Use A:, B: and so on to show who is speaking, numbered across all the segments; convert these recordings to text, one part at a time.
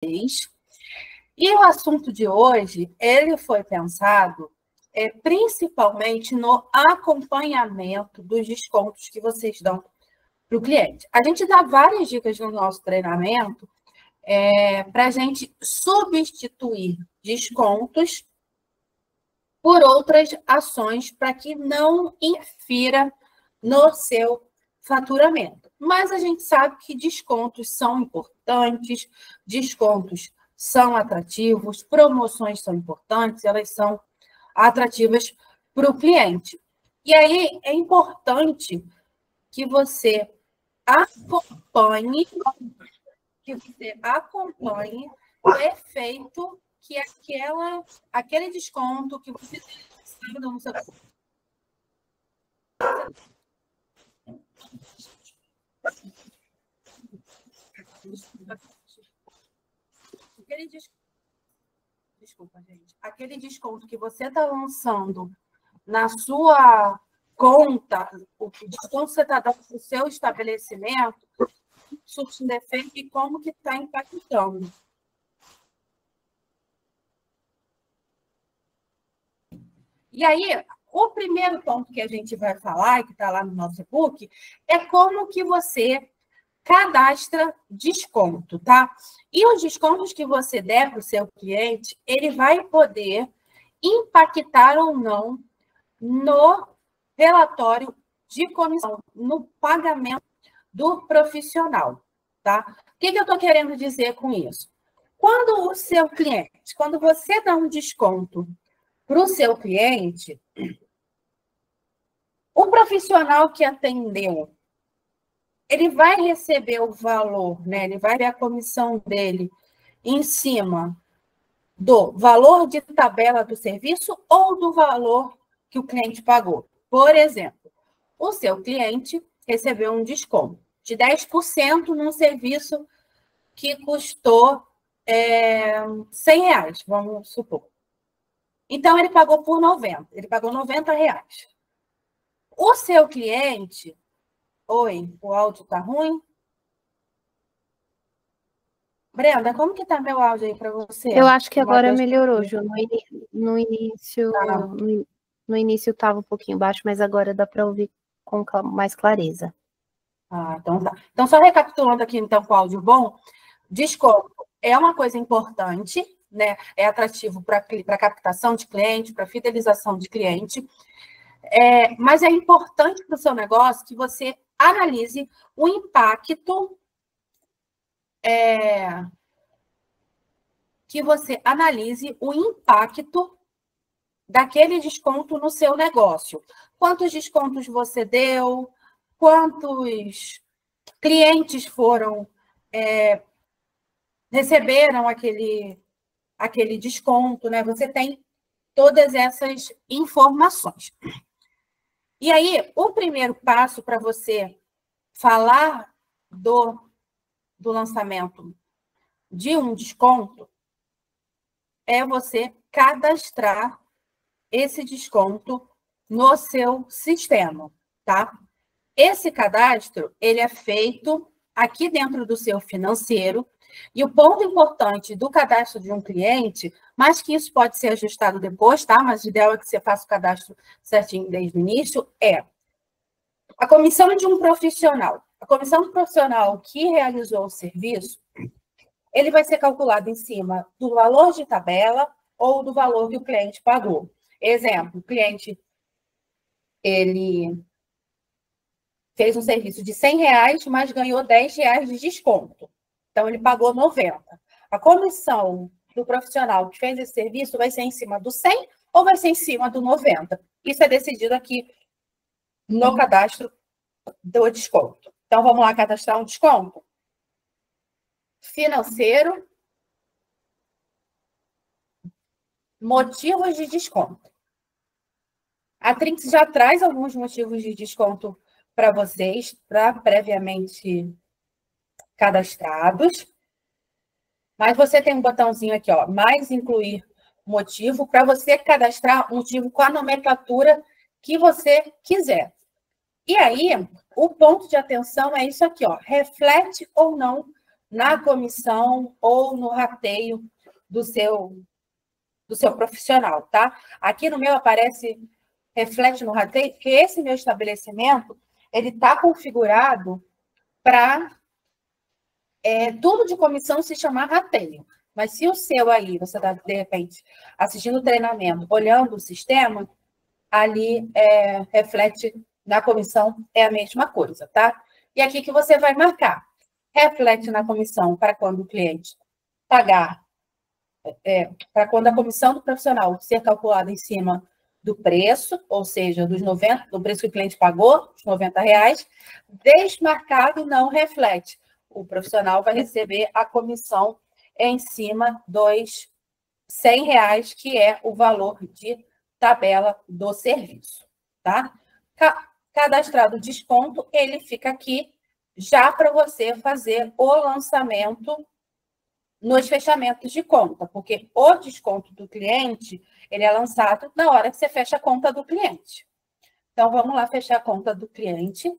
A: E o assunto de hoje, ele foi pensado principalmente no acompanhamento dos descontos que vocês dão para o cliente. A gente dá várias dicas no nosso treinamento para a gente substituir descontos por outras ações para que não interfira no seu faturamento. Mas a gente sabe que descontos são importantes, descontos são atrativos, promoções são importantes, elas são atrativas para o cliente. E aí é importante que você acompanhe o efeito que aquele desconto que você tem no seu aquele desconto que você está lançando na sua conta, o desconto que você está dando para o seu estabelecimento, surtindo efeito e como que está impactando. E aí, o primeiro ponto que a gente vai falar, que está lá no nosso e-book, é como que você cadastra desconto, tá? E os descontos que você der para o seu cliente, ele vai poder impactar ou não no relatório de comissão, no pagamento do profissional, tá? O que eu estou querendo dizer com isso? Quando você dá um desconto para o seu cliente, o profissional que atendeu, ele vai receber o valor, né? Ele vai ver a comissão dele em cima do valor de tabela do serviço ou do valor que o cliente pagou. Por exemplo, o seu cliente recebeu um desconto de 10% num serviço que custou R$100, vamos supor. Então, ele pagou por 90, ele pagou R$90. O seu cliente... Oi, o áudio está ruim? Brenda, como que está meu áudio aí para você?
B: Eu acho que agora melhorou, Ju. No início estava um pouquinho baixo, mas agora dá para ouvir com mais clareza.
A: Ah, então tá. Então, só recapitulando aqui, então, com o áudio bom, desconto é uma coisa importante, né? É atrativo para captação de cliente, para fidelização de cliente, mas é importante para o seu negócio que você analise o impacto daquele desconto no seu negócio. Quantos descontos você deu? Quantos clientes receberam aquele desconto, né? Você tem todas essas informações. E aí, o primeiro passo para você falar do lançamento de um desconto é você cadastrar esse desconto no seu sistema, tá? Esse cadastro, ele é feito aqui dentro do seu financeiro, e o ponto importante do cadastro de um cliente, mas que isso pode ser ajustado depois, tá? Mas o ideal é que você faça o cadastro certinho desde o início, é a comissão de um profissional. A comissão do profissional que realizou o serviço, ele vai ser calculado em cima do valor de tabela ou do valor que o cliente pagou. Exemplo, o cliente, ele fez um serviço de R$100, mas ganhou R$10 de desconto. Então, ele pagou 90. A comissão do profissional que fez esse serviço vai ser em cima do 100 ou vai ser em cima do 90. Isso é decidido aqui no cadastro do desconto. Então, vamos lá cadastrar um desconto? Financeiro. Motivos de desconto. A Trinx já traz alguns motivos de desconto para vocês, previamente cadastrados. Mas você tem um botãozinho aqui, ó, mais incluir motivo, para você cadastrar um motivo com a nomenclatura que você quiser. E aí, o ponto de atenção é isso aqui, ó, reflete ou não na comissão ou no rateio do seu profissional, tá? Aqui no meu aparece, reflete no rateio, porque esse meu estabelecimento, ele está configurado para tudo de comissão se chamar rateio. Mas se o seu aí, você está, de repente, assistindo o treinamento, olhando o sistema, ali reflete na comissão, é a mesma coisa, tá? E aqui que você vai marcar. Reflete na comissão para quando o cliente pagar, para quando a comissão do profissional ser calculada em cima do preço, ou seja, do preço que o cliente pagou, os R$90, desmarcado não reflete. O profissional vai receber a comissão em cima dos R$100, que é o valor de tabela do serviço, tá? Cadastrado o desconto, ele fica aqui já para você fazer o lançamento nos fechamentos de conta, porque o desconto do cliente, ele é lançado na hora que você fecha a conta do cliente. Então, vamos lá fechar a conta do cliente.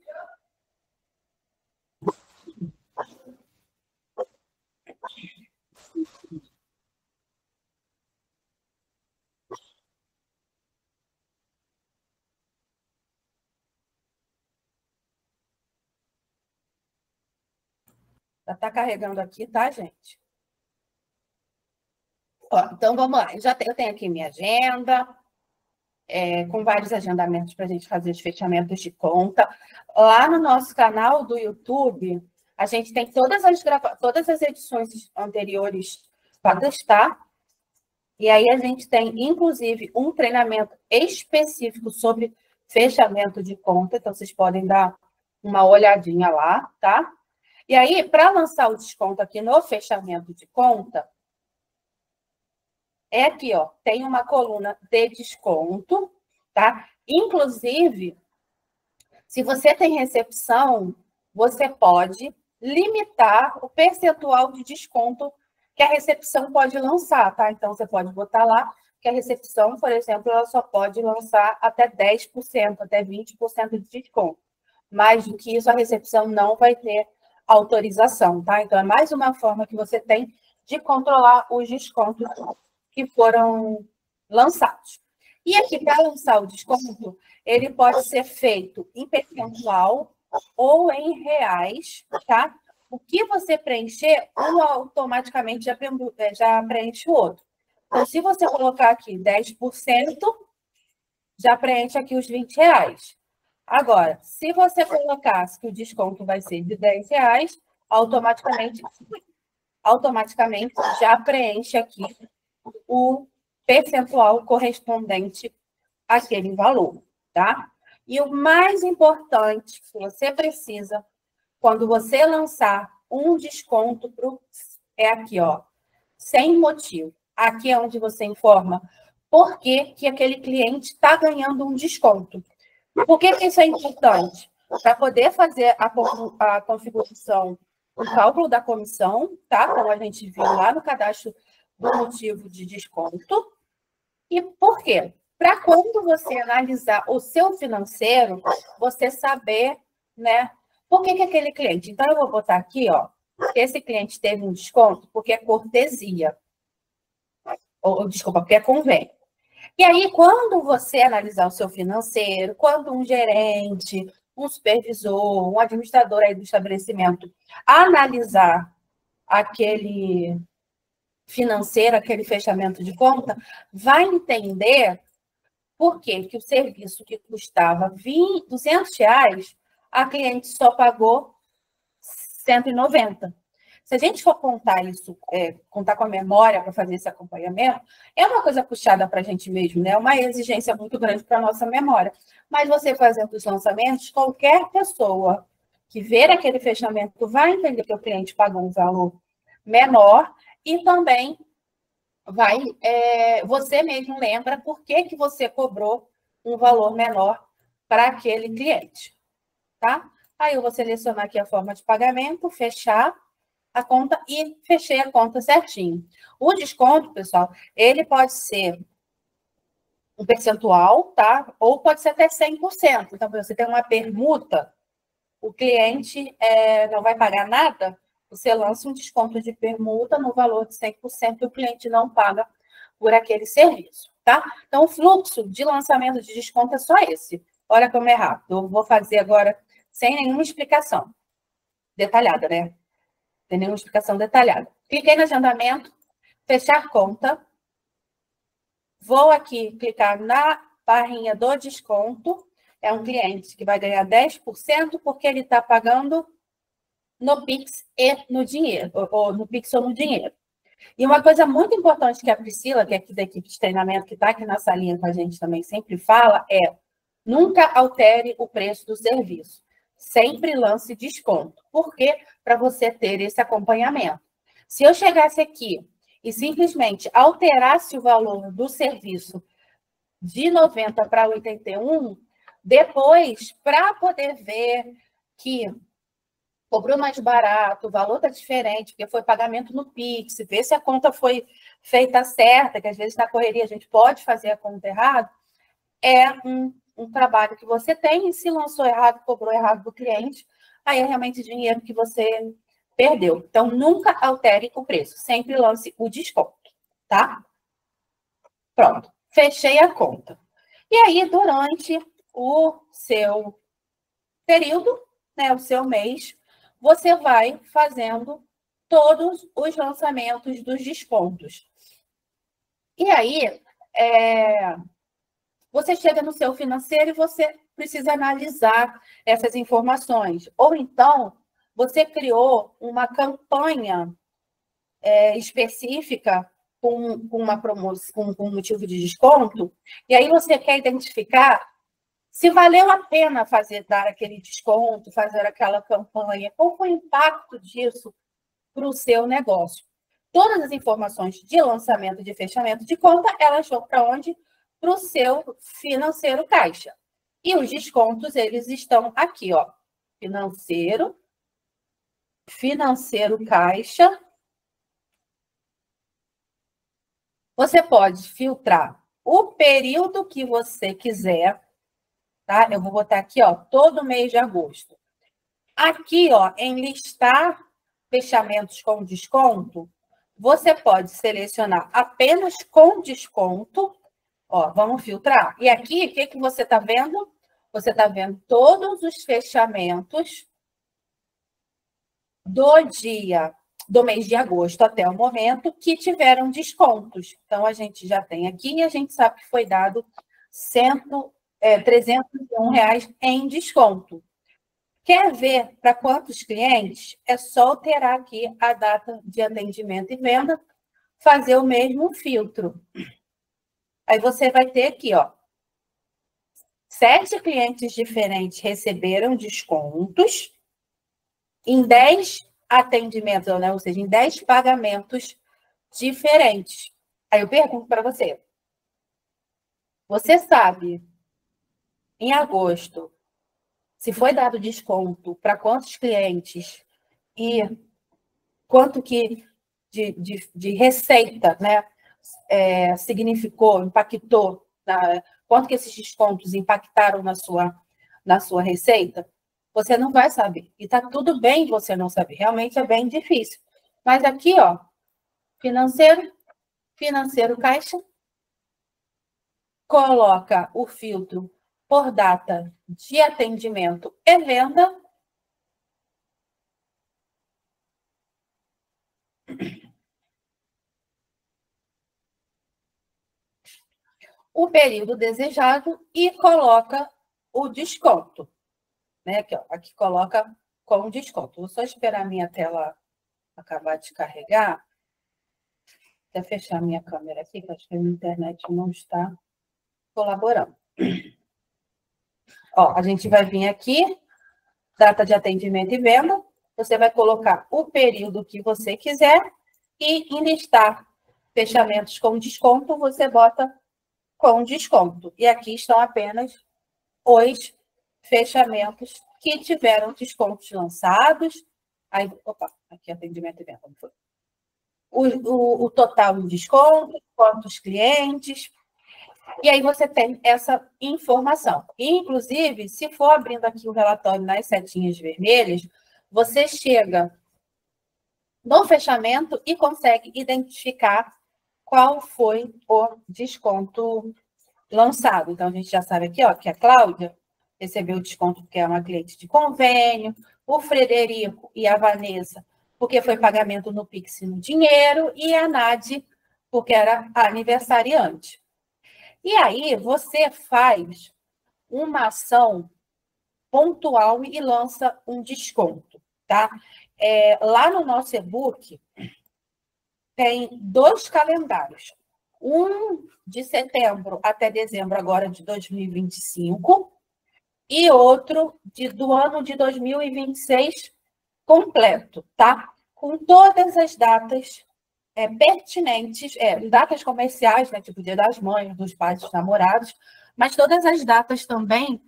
A: Já está carregando aqui, tá, gente? Ó, então, vamos lá. Eu tenho aqui minha agenda, com vários agendamentos para a gente fazer os fechamentos de conta. Lá no nosso canal do YouTube, a gente tem todas as edições anteriores para testar. E aí a gente tem, inclusive, um treinamento específico sobre fechamento de conta. Então, vocês podem dar uma olhadinha lá, tá? E aí, para lançar o desconto aqui no fechamento de conta, é aqui, ó, tem uma coluna de desconto, tá? Inclusive, se você tem recepção, você pode limitar o percentual de desconto que a recepção pode lançar, tá? Então, você pode botar lá que a recepção, por exemplo, ela só pode lançar até 10%, até 20% de desconto. Mais do que isso, a recepção não vai ter autorização, tá? Então, é mais uma forma que você tem de controlar os descontos que foram lançados. E aqui, para lançar o desconto, ele pode ser feito em percentual ou em reais, tá? O que você preencher, um automaticamente já preenche o outro. Então, se você colocar aqui 10%, já preenche aqui os R$20. Agora, se você colocasse que o desconto vai ser de R$10, automaticamente já preenche aqui o percentual correspondente àquele valor, tá? E o mais importante que você precisa, quando você lançar um desconto é aqui, ó, sem motivo. Aqui é onde você informa por que aquele cliente está ganhando um desconto. Por que isso é importante? Para poder fazer a configuração, o cálculo da comissão, tá? Como a gente viu lá no cadastro do motivo de desconto. E por quê? Para quando você analisar o seu financeiro, você saber, né, por que aquele cliente. Então, eu vou botar aqui, ó, esse cliente teve um desconto porque é cortesia. Ou, desculpa, porque é convênio. E aí, quando você analisar o seu financeiro, quando um gerente, um supervisor, um administrador aí do estabelecimento analisar aquele financeiro, aquele fechamento de conta, vai entender por que o serviço que custava R$200, a cliente só pagou 190. Se a gente for contar isso, contar com a memória para fazer esse acompanhamento, é uma coisa puxada para a gente mesmo, né? É uma exigência muito grande para a nossa memória. Mas você fazendo os lançamentos, qualquer pessoa que ver aquele fechamento vai entender que o cliente pagou um valor menor e também você mesmo lembra por que você cobrou um valor menor para aquele cliente, tá? Aí eu vou selecionar aqui a forma de pagamento, fechar a conta e fechei a conta certinho. O desconto, pessoal, ele pode ser um percentual, tá? Ou pode ser até 100%. Então, você tem uma permuta, o cliente não vai pagar nada, você lança um desconto de permuta no valor de 100% e o cliente não paga por aquele serviço, tá? Então, o fluxo de lançamento de desconto é só esse. Olha como é rápido. Eu vou fazer agora sem nenhuma explicação detalhada, né? Sem nenhuma explicação detalhada. Cliquei no agendamento, fechar conta. Vou aqui clicar na barrinha do desconto. É um cliente que vai ganhar 10% porque ele está pagando no Pix e no dinheiro, ou no Pix ou no dinheiro. E uma coisa muito importante que a Priscila, que é aqui da equipe de treinamento, que está aqui na salinha com a gente também, sempre fala, é nunca altere o preço do serviço. Sempre lance desconto. Por quê? Para você ter esse acompanhamento. Se eu chegasse aqui e simplesmente alterasse o valor do serviço de 90 para 81, depois, para poder ver que cobrou mais barato, o valor está diferente, porque foi pagamento no Pix, ver se a conta foi feita certa, que às vezes na correria a gente pode fazer a conta errada, é um trabalho que você tem, e se lançou errado, cobrou errado do cliente, aí é realmente dinheiro que você perdeu. Então, nunca altere o preço, sempre lance o desconto, tá? Pronto, fechei a conta. E aí, durante o seu período, né, o seu mês, você vai fazendo todos os lançamentos dos descontos. E aí, você chega no seu financeiro e você precisa analisar essas informações. Ou então, você criou uma campanha específica com uma promoção, com um motivo de desconto, e aí você quer identificar se valeu a pena dar aquele desconto, fazer aquela campanha, qual foi o impacto disso para o seu negócio. Todas as informações de lançamento, de fechamento de conta, elas vão para onde? Para o seu financeiro caixa. E os descontos, eles estão aqui, ó. Financeiro caixa. Você pode filtrar o período que você quiser, tá? Eu vou botar aqui, ó, todo mês de agosto. Aqui, ó, em listar fechamentos com desconto, você pode selecionar apenas com desconto. Ó, vamos filtrar. E aqui, o que você está vendo? Você está vendo todos os fechamentos do mês de agosto até o momento que tiveram descontos. Então, a gente já tem aqui e a gente sabe que foi dado R$301 em desconto. Quer ver para quantos clientes? É só alterar aqui a data de atendimento e venda, fazer o mesmo filtro. Aí você vai ter aqui, ó, 7 clientes diferentes receberam descontos em 10 atendimentos, né? Ou seja, em 10 pagamentos diferentes. Aí eu pergunto para você. Você sabe, em agosto, se foi dado desconto para quantos clientes e quanto que de receita, né, significou, impactou, quanto que esses descontos impactaram na sua receita? Você não vai saber. E está tudo bem você não saber. Realmente é bem difícil. Mas aqui, ó, financeiro caixa, coloca o filtro por data de atendimento e venda. O período desejado e coloca o desconto. Né? Aqui coloca com desconto. Vou só esperar a minha tela acabar de carregar. Até fechar minha câmera aqui, que acho que a minha internet não está colaborando. Ó, a gente vai vir aqui, data de atendimento e venda. Você vai colocar o período que você quiser e em listar fechamentos com desconto, você bota com desconto. E aqui estão apenas os fechamentos que tiveram descontos lançados. Aí, opa, aqui atendimento e venda. Como foi? O total em desconto, quantos clientes. E aí você tem essa informação. Inclusive, se for abrindo aqui o relatório nas setinhas vermelhas, você chega no fechamento e consegue identificar qual foi o desconto lançado. Então, a gente já sabe aqui, ó, que a Cláudia recebeu o desconto porque é uma cliente de convênio, o Frederico e a Vanessa, porque foi pagamento no Pix no dinheiro, e a Nadi, porque era aniversariante. E aí, você faz uma ação pontual e lança um desconto, tá? Lá no nosso e-book, tem 2 calendários. Um de setembro até dezembro, agora de 2025, e outro do ano de 2026 completo, tá? Com todas as datas pertinentes, datas comerciais, né? Tipo Dia das Mães, dos Pais, dos Namorados, mas todas as datas também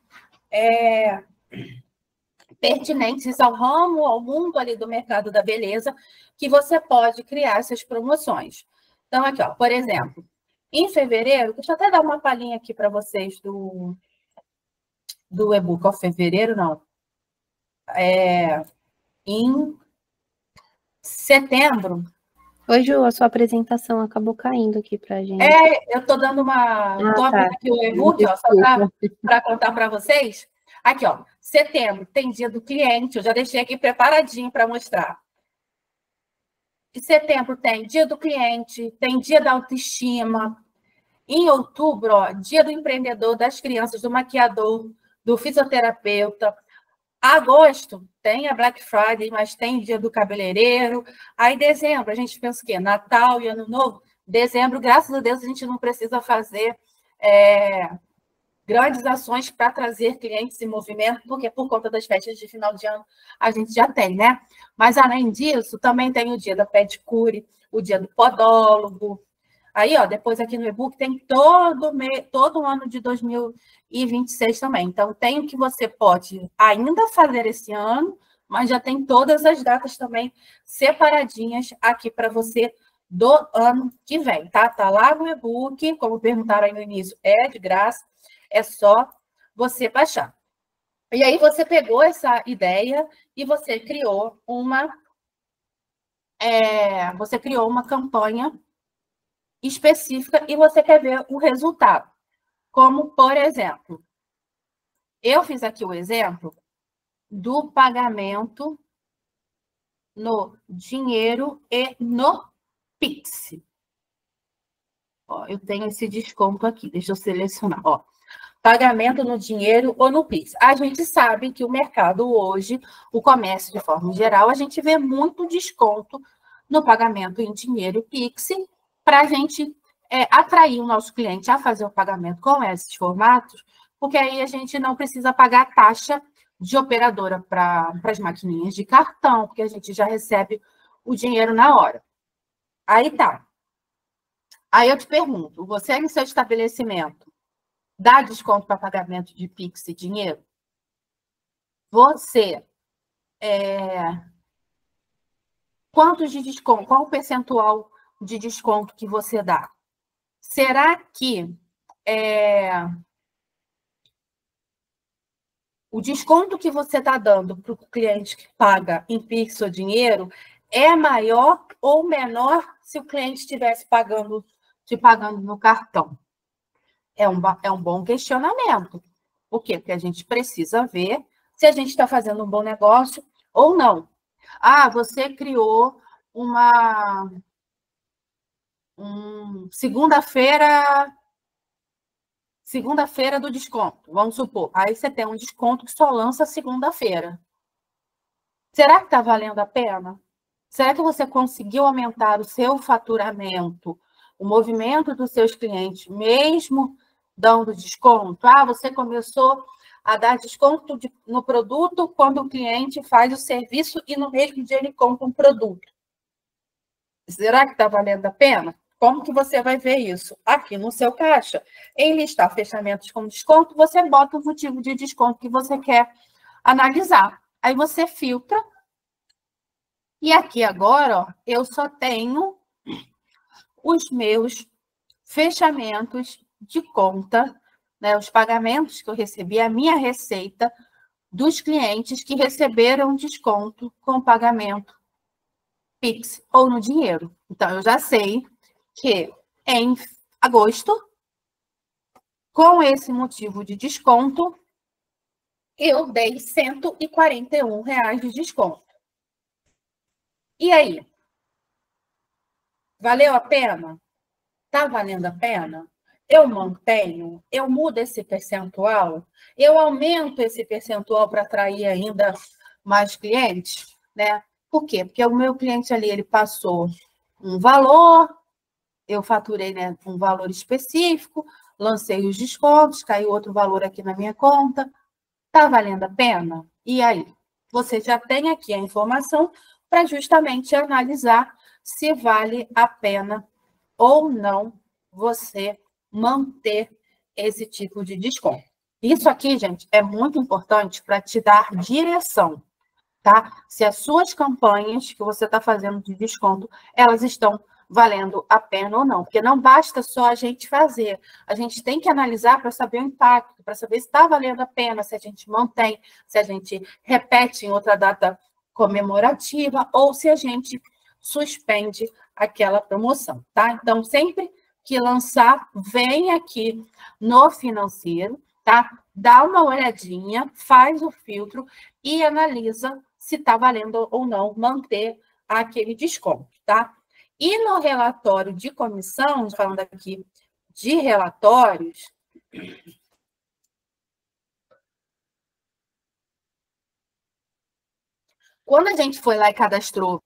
A: pertinentes ao ramo, ao mundo ali do mercado da beleza, que você pode criar essas promoções. Então, aqui, ó, por exemplo, em fevereiro, deixa eu até dar uma palhinha aqui para vocês do e-book. Ó, fevereiro, não. Em setembro.
B: Oi, Ju, a sua apresentação acabou caindo aqui para gente.
A: Eu estou dando uma. Estou abrindo aqui o e-book, ó, só para contar para vocês. Aqui, ó, setembro, tem dia do cliente, eu já deixei aqui preparadinho para mostrar. Em setembro tem dia do cliente, tem dia da autoestima. Em outubro, ó, dia do empreendedor, das crianças, do maquiador, do fisioterapeuta. Agosto tem a Black Friday, mas tem dia do cabeleireiro. Aí dezembro, a gente pensa o quê? Natal e Ano Novo. Dezembro, graças a Deus, a gente não precisa fazer grandes ações para trazer clientes em movimento, porque por conta das festas de final de ano a gente já tem, né? Mas, além disso, também tem o dia da pedicure, o dia do podólogo. Aí, ó, depois aqui no e-book tem todo o ano de 2026 também. Então, tem o que você pode ainda fazer esse ano, mas já tem todas as datas também separadinhas aqui para você do ano que vem, tá? Tá lá no e-book, como perguntaram aí no início, é de graça, é só você baixar. E aí você pegou essa ideia e você criou uma campanha específica e você quer ver o resultado. Como, por exemplo, eu fiz aqui o exemplo do pagamento no dinheiro e no Pix. Ó, eu tenho esse desconto aqui, deixa eu selecionar. Ó, pagamento no dinheiro ou no Pix. A gente sabe que o mercado hoje, o comércio de forma geral, a gente vê muito desconto no pagamento em dinheiro e Pix para a gente atrair o nosso cliente a fazer o pagamento com esses formatos, porque aí a gente não precisa pagar taxa de operadora para as maquininhas de cartão, porque a gente já recebe o dinheiro na hora. Aí tá. Aí eu te pergunto, você no seu estabelecimento dá desconto para pagamento de Pix e dinheiro? Você, quantos de desconto, qual o percentual de desconto que você dá? Será que o desconto que você está dando para o cliente que paga em Pix ou dinheiro é maior ou menor se o cliente estivesse te pagando no cartão? É um bom questionamento. Por quê? Porque a gente precisa ver se a gente está fazendo um bom negócio ou não. Ah, você criou uma segunda-feira do desconto, vamos supor. Aí você tem um desconto que só lança segunda-feira. Será que está valendo a pena? Será que você conseguiu aumentar o seu faturamento, o movimento dos seus clientes, mesmo dando desconto? Ah, você começou a dar desconto no produto quando o cliente faz o serviço e no mesmo dia ele compra um produto. Será que está valendo a pena? Como que você vai ver isso? Aqui no seu caixa, em listar fechamentos com desconto, você bota o motivo de desconto que você quer analisar. Aí você filtra. E aqui agora, ó, eu só tenho os meus fechamentos de conta, né, os pagamentos que eu recebi, a minha receita dos clientes que receberam desconto com pagamento Pix ou no dinheiro. Então, eu já sei que em agosto, com esse motivo de desconto, eu dei R$ 141 de desconto. E aí? Valeu a pena? Está valendo a pena? Eu mantenho? Eu mudo esse percentual? Eu aumento esse percentual para atrair ainda mais clientes? Né? Por quê? Porque o meu cliente ali, ele passou um valor, eu faturei, né, um valor específico, lancei os descontos, caiu outro valor aqui na minha conta. Está valendo a pena? E aí? Você já tem aqui a informação para justamente analisar se vale a pena ou não você manter esse tipo de desconto. Isso aqui, gente, é muito importante para te dar direção, tá? Se as suas campanhas que você está fazendo de desconto, elas estão valendo a pena ou não. Porque não basta só a gente fazer. A gente tem que analisar para saber o impacto, para saber se está valendo a pena, se a gente mantém, se a gente repete em outra data comemorativa ou se a gente suspende aquela promoção, tá? Então, sempre que lançar, vem aqui no financeiro, tá? Dá uma olhadinha, faz o filtro e analisa se está valendo ou não manter aquele desconto, tá? E no relatório de comissão, falando aqui de relatórios, quando a gente foi lá e cadastrou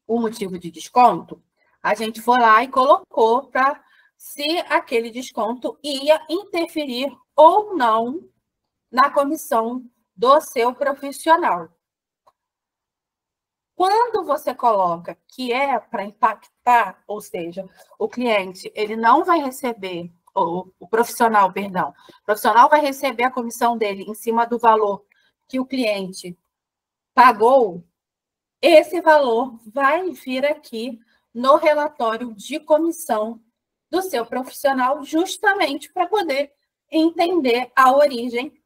A: o motivo de desconto, a gente foi lá e colocou para se aquele desconto ia interferir ou não na comissão do seu profissional. Quando você coloca que é para impactar, ou seja, o cliente ele não vai receber, ou o profissional, perdão, o profissional vai receber a comissão dele em cima do valor que o cliente pagou, esse valor vai vir aqui no relatório de comissão do seu profissional, justamente para poder entender a origem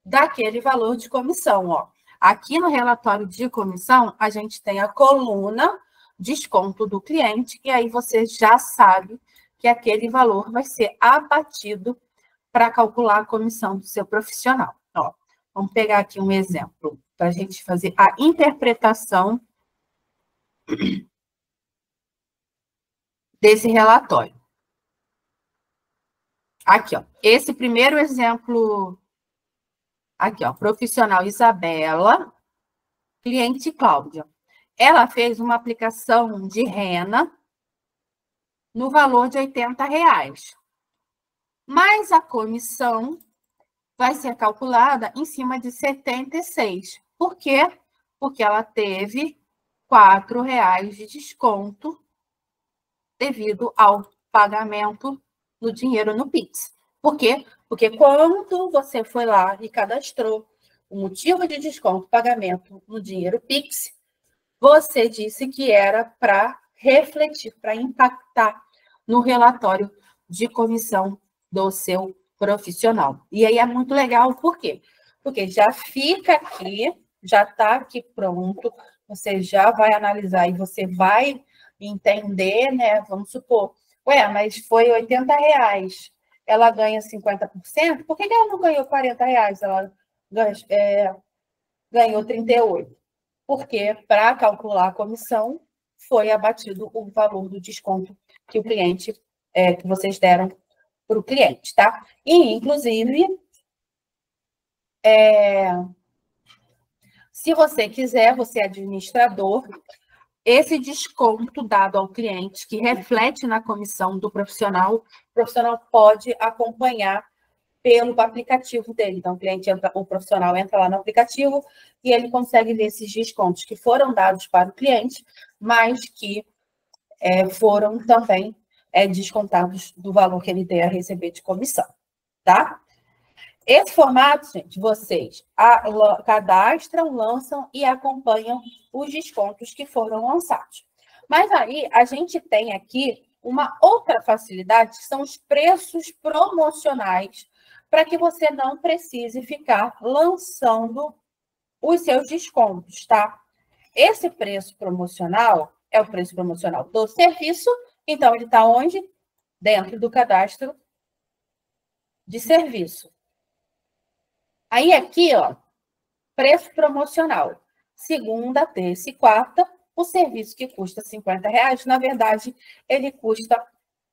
A: daquele valor de comissão, ó. Aqui no relatório de comissão, a gente tem a coluna desconto do cliente, e aí você já sabe que aquele valor vai ser abatido para calcular a comissão do seu profissional. Ó, vamos pegar aqui um exemplo para a gente fazer a interpretação desse relatório. Aqui, ó, esse primeiro exemplo, aqui, ó, profissional Isabela, cliente Cláudia. Ela fez uma aplicação de rena no valor de R$ 80. Mas a comissão vai ser calculada em cima de 76. Por quê? Porque ela teve R$ 4,00 de desconto devido ao pagamento no dinheiro no Pix. Por quê? Porque quando você foi lá e cadastrou o motivo de desconto, pagamento no dinheiro Pix, você disse que era para refletir, para impactar no relatório de comissão do seu profissional. E aí é muito legal, por quê? Porque já fica aqui, já está aqui pronto, você já vai analisar e você vai entender, né? Vamos supor, ué, mas foi R$ 80, ela ganha 50%, por que ela não ganhou R$ 40? Ela ganhou 38. Porque para calcular a comissão foi abatido o valor do desconto que o cliente, que vocês deram para o cliente, tá? E, inclusive, se você quiser, você é administrador, esse desconto dado ao cliente, que reflete na comissão do profissional, o profissional pode acompanhar pelo aplicativo dele. Então, o profissional entra lá no aplicativo e ele consegue ver esses descontos que foram dados para o cliente, mas que foram também descontados do valor que ele tem a receber de comissão, tá? Esse formato, gente, vocês cadastram, lançam e acompanham os descontos que foram lançados. Mas aí, a gente tem aqui uma outra facilidade, que são os preços promocionais, para que você não precise ficar lançando os seus descontos, tá? Esse preço promocional é o preço promocional do serviço, então ele está onde? Dentro do cadastro de serviço. Aí aqui, ó, preço promocional. Segunda, terça e quarta, o serviço que custa R$50, na verdade, ele custa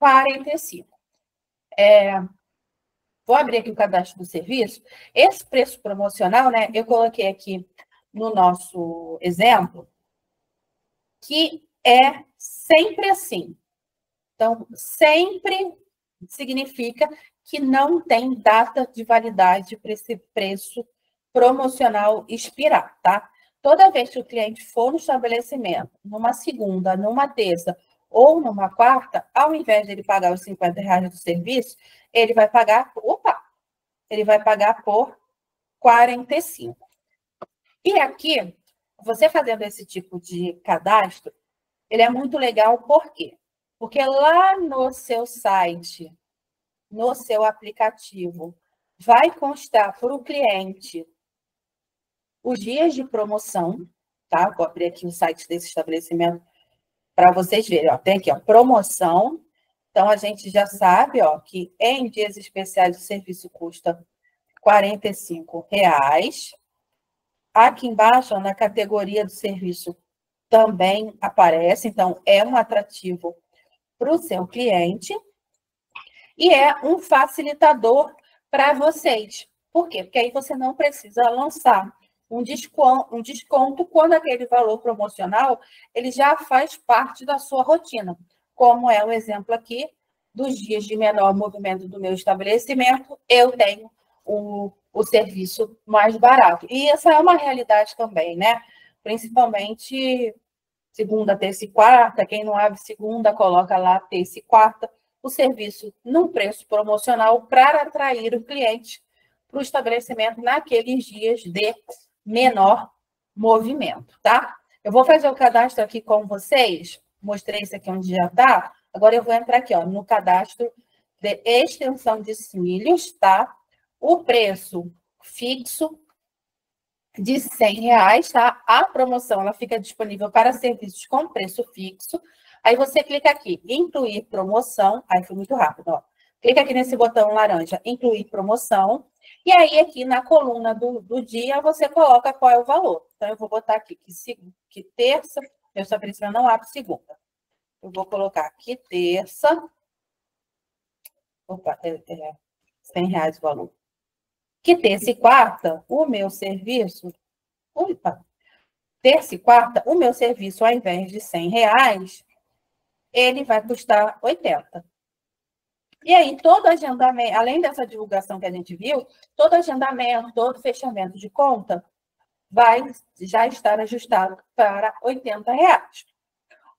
A: R$45. Vou abrir aqui o cadastro do serviço. Esse preço promocional, né, eu coloquei aqui no nosso exemplo, que é sempre assim. Então, sempre significa que não tem data de validade para esse preço promocional expirar, tá? Toda vez que o cliente for no estabelecimento, numa segunda, numa terça ou numa quarta, ao invés de ele pagar os R$50 do serviço, ele vai pagar, ele vai pagar por 45. E aqui, você fazendo esse tipo de cadastro, ele é muito legal, por quê? Porque lá no seu site, no seu aplicativo, vai constar para o cliente os dias de promoção, tá? Vou abrir aqui o site desse estabelecimento para vocês verem, ó. Tem aqui, ó, promoção. Então, a gente já sabe, ó, que em dias especiais o serviço custa R$45. Aqui embaixo, ó, na categoria do serviço, também aparece. Então, é um atrativo para o seu cliente e é um facilitador para vocês. Por quê? Porque aí você não precisa lançar um desconto quando aquele valor promocional ele já faz parte da sua rotina, como é o exemplo aqui dos dias de menor movimento do meu estabelecimento, eu tenho o serviço mais barato. E essa é uma realidade também, né? Principalmente segunda, terça e quarta, quem não abre segunda, coloca lá terça e quarta, o serviço num preço promocional para atrair o cliente para o estabelecimento naqueles dias de menor movimento, tá? Eu vou fazer o cadastro aqui com vocês, mostrei isso aqui onde já está, agora eu vou entrar aqui, ó, no cadastro de extensão de cílios, tá? O preço fixo de R$100, tá? A promoção ela fica disponível para serviços com preço fixo. Aí você clica aqui, incluir promoção. Aí foi muito rápido, ó. Clica aqui nesse botão laranja, incluir promoção. E aí, aqui na coluna do dia, você coloca qual é o valor. Então, eu vou botar aqui que terça, meu estabelecimento não abre segunda. Eu vou colocar aqui terça. Opa, R$100 o valor. Que terça e quarta, o meu serviço. Opa! Terça e quarta, o meu serviço, ao invés de R$100, ele vai custar 80. E aí, todo agendamento, além dessa divulgação que a gente viu, todo agendamento, todo fechamento de conta vai já estar ajustado para R$80.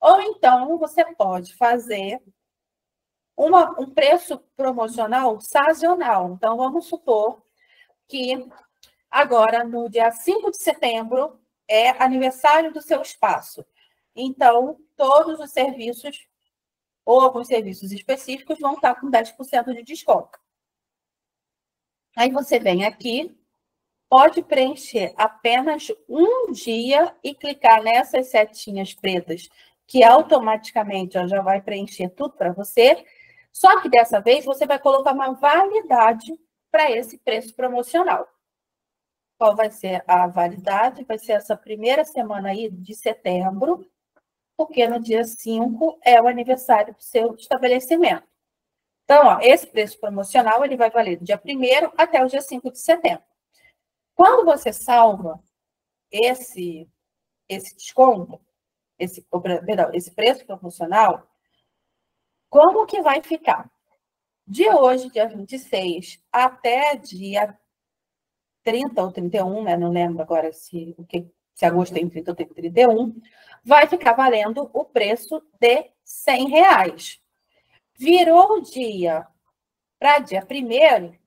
A: Ou então, você pode fazer um preço promocional sazonal. Então, vamos supor que agora, no dia 5 de setembro, é aniversário do seu espaço. Então, todos os serviços, ou alguns serviços específicos, vão estar com 10% de desconto. Aí você vem aqui, pode preencher apenas um dia e clicar nessas setinhas pretas, que automaticamente já vai preencher tudo para você. Só que dessa vez você vai colocar uma validade para esse preço promocional. Qual vai ser a validade? Vai ser essa primeira semana aí de setembro, porque no dia 5 é o aniversário do seu estabelecimento. Então, ó, esse preço promocional ele vai valer do dia 1º até o dia 5 de setembro. Quando você salva esse desconto, esse preço promocional, como que vai ficar? De hoje, dia 26, até dia 30 ou 31, né? Não lembro agora se agosto tem 30 ou tem 31, vai ficar valendo o preço de R$100. Virou o dia para dia 1º,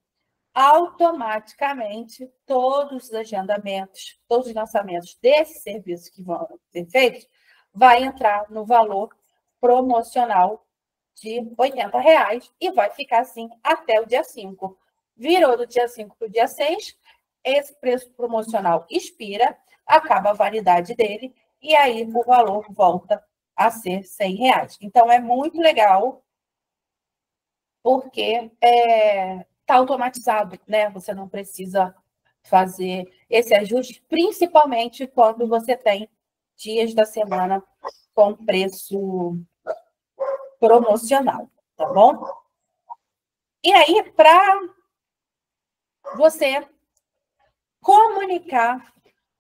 A: automaticamente todos os agendamentos, todos os lançamentos desses serviços que vão ser feitos, vai entrar no valor promocional de R$80 e vai ficar assim até o dia 5. Virou do dia 5 para o dia 6, esse preço promocional expira, acaba a validade dele e aí o valor volta a ser R$100. Então, é muito legal, porque está automatizado, né? Você não precisa fazer esse ajuste, principalmente quando você tem dias da semana com preço promocional, tá bom? E aí, para você comunicar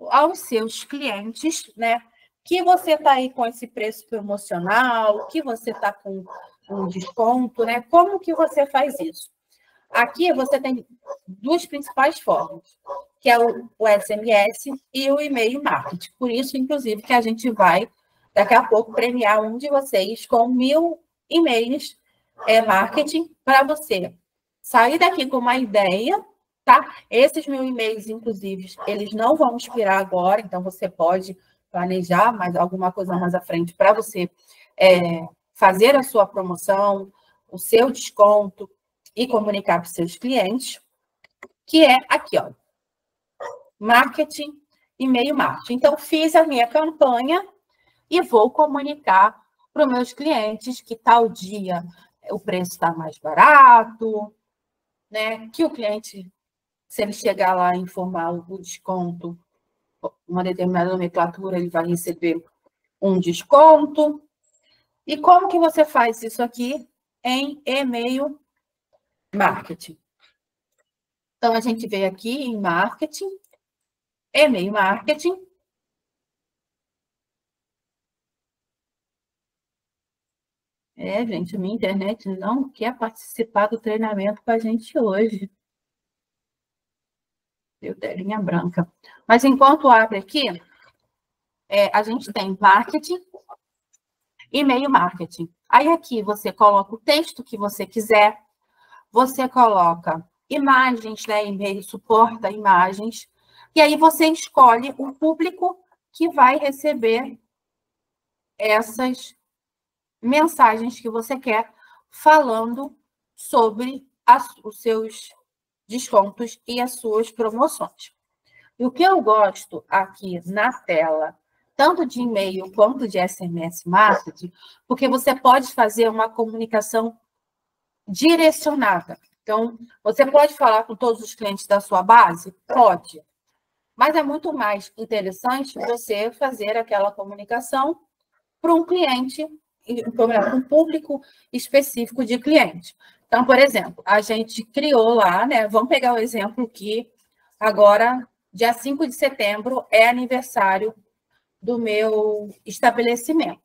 A: aos seus clientes, né, que você está aí com esse preço promocional, que você está com um desconto, né? Como que você faz isso? Aqui você tem duas principais formas, que é o SMS e o e-mail marketing. Por isso, inclusive, que a gente vai, daqui a pouco, premiar um de vocês com 1.000 e-mails marketing para você sair daqui com uma ideia, tá? Esses 1.000 e-mails, inclusive, eles não vão expirar agora, então você pode planejar mais alguma coisa mais à frente para você fazer a sua promoção, o seu desconto e comunicar para os seus clientes, que é aqui, ó, marketing, e-mail marketing. Então, fiz a minha campanha e vou comunicar para os meus clientes que tal dia o preço está mais barato, né? Que o cliente, se ele chegar lá e informar o desconto, uma determinada nomenclatura, ele vai receber um desconto. E como que você faz isso aqui em e-mail marketing? Então, a gente veio aqui em marketing, e-mail marketing. Gente, a minha internet não quer participar do treinamento com a gente hoje. Deu telinha branca. Mas enquanto abre aqui, a gente tem marketing, e-mail marketing. Aí aqui você coloca o texto que você quiser, você coloca imagens, né? E-mail suporta imagens, e aí você escolhe o público que vai receber essas mensagens que você quer, falando sobre os seus descontos e as suas promoções. E o que eu gosto aqui na tela, tanto de e-mail quanto de SMS marketing, porque você pode fazer uma comunicação direcionada. Então, você pode falar com todos os clientes da sua base? Pode. Mas é muito mais interessante você fazer aquela comunicação para um cliente, para um público específico de cliente. Então, por exemplo, a gente criou lá, né? Vamos pegar o exemplo que agora, dia 5 de setembro, é aniversário do meu estabelecimento.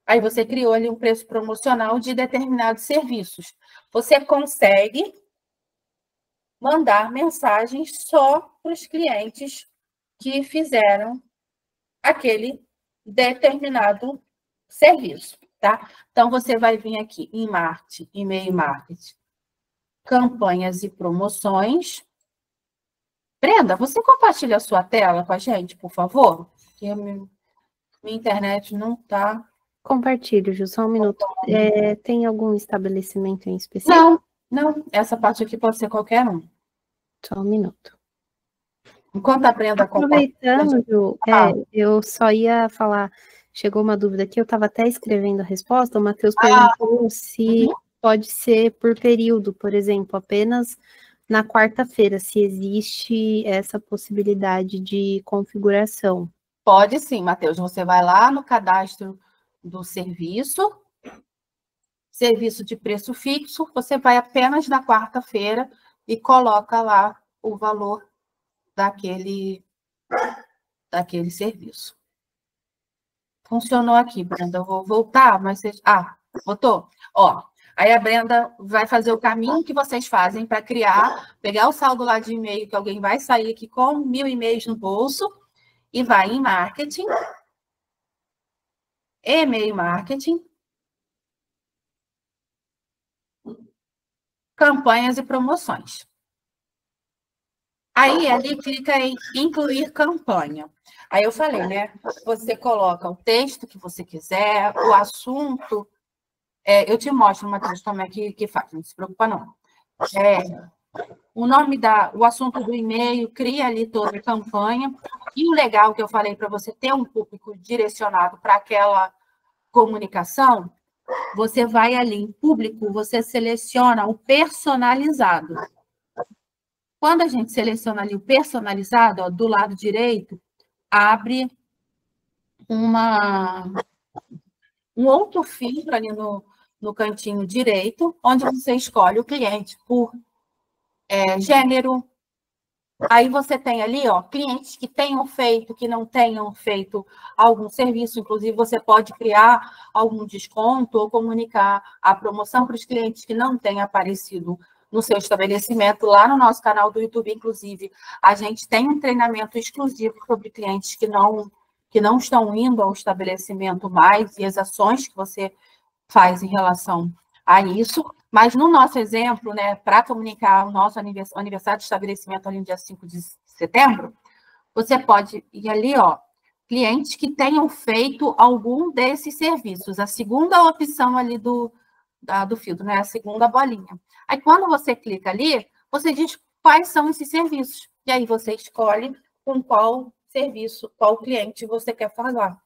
A: Aí você criou ali um preço promocional de determinados serviços. Você consegue mandar mensagens só para os clientes que fizeram aquele determinado serviço, tá? Então, você vai vir aqui em marketing, e-mail marketing, campanhas e promoções. Brenda, você compartilha a sua tela com a gente, por favor? Porque a minha internet não está...
B: Compartilho, Ju, só um minuto. Tem algum estabelecimento em específico?
A: Não. Essa parte aqui pode ser qualquer um.
B: Só um minuto.
A: Enquanto a Brenda
B: aproveitando, Ju, eu só ia falar, chegou uma dúvida aqui, eu estava até escrevendo a resposta, o Matheus perguntou se pode ser por período, por exemplo, apenas na quarta-feira, se existe essa possibilidade de configuração.
A: Pode sim, Matheus. Você vai lá no cadastro do serviço de preço fixo, você vai apenas na quarta-feira e coloca lá o valor daquele serviço. Funcionou aqui, Brenda. Eu vou voltar, mas vocês... botou? Ó, aí a Brenda vai fazer o caminho que vocês fazem para pegar o saldo lá de e-mail, que alguém vai sair aqui com 1.000 e-mails no bolso, e vai em marketing, e-mail marketing, campanhas e promoções. Aí, ali, clica em incluir campanha. Aí eu falei, né? Você coloca o texto que você quiser, o assunto. Eu te mostro, Matheus, como é que faz. Não se preocupa, não. o nome o assunto do e-mail, cria ali toda a campanha. E o legal que eu falei para você ter um público direcionado para aquela comunicação, você vai ali em público, você seleciona o personalizado. Quando a gente seleciona ali o personalizado, ó, do lado direito, abre um outro filtro ali no cantinho direito, onde você escolhe o cliente por gênero. Aí você tem ali, ó, clientes que tenham feito, que não tenham feito algum serviço, inclusive você pode criar algum desconto ou comunicar a promoção para os clientes que não têm aparecido no seu estabelecimento. Lá no nosso canal do YouTube, inclusive, a gente tem um treinamento exclusivo sobre clientes que não estão indo ao estabelecimento mais e as ações que você faz em relação a isso. Mas no nosso exemplo, né, para comunicar o nosso aniversário de estabelecimento ali no dia 5 de setembro, você pode ir ali, ó, clientes que tenham feito algum desses serviços. A segunda opção ali do filtro, né, a segunda bolinha. Aí, quando você clica ali, você diz quais são esses serviços. E aí você escolhe com qual serviço, qual cliente você quer falar.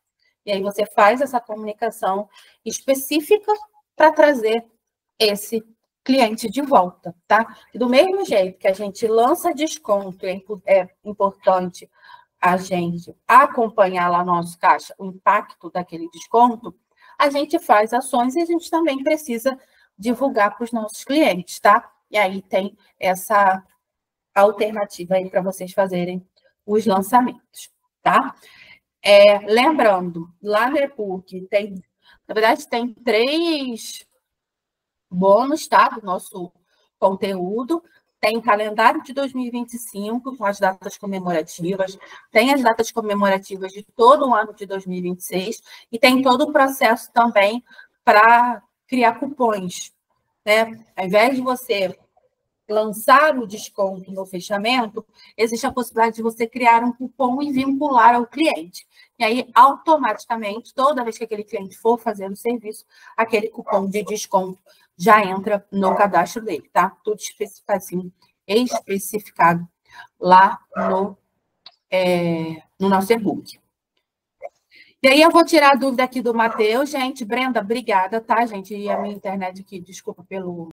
A: E aí você faz essa comunicação específica para trazer esse cliente de volta, tá? E do mesmo jeito que a gente lança desconto, é importante a gente acompanhar lá no nosso caixa o impacto daquele desconto, a gente faz ações e a gente também precisa divulgar para os nossos clientes, tá? E aí tem essa alternativa aí para vocês fazerem os lançamentos, tá? Lembrando, lá no e-book na verdade, tem 3 bônus, tá? Do nosso conteúdo. Tem o calendário de 2025, com as datas comemorativas, tem as datas comemorativas de todo o ano de 2026, e tem todo o processo também para criar cupons, né? Ao invés de você lançar o desconto no fechamento, existe a possibilidade de você criar um cupom e vincular ao cliente. E aí, automaticamente, toda vez que aquele cliente for fazer o serviço, aquele cupom de desconto já entra no cadastro dele, tá? Tudo especificado lá no nosso e-book. E aí, eu vou tirar a dúvida aqui do Matheus, gente. Brenda, obrigada, tá, gente? E a minha internet aqui, desculpa pelo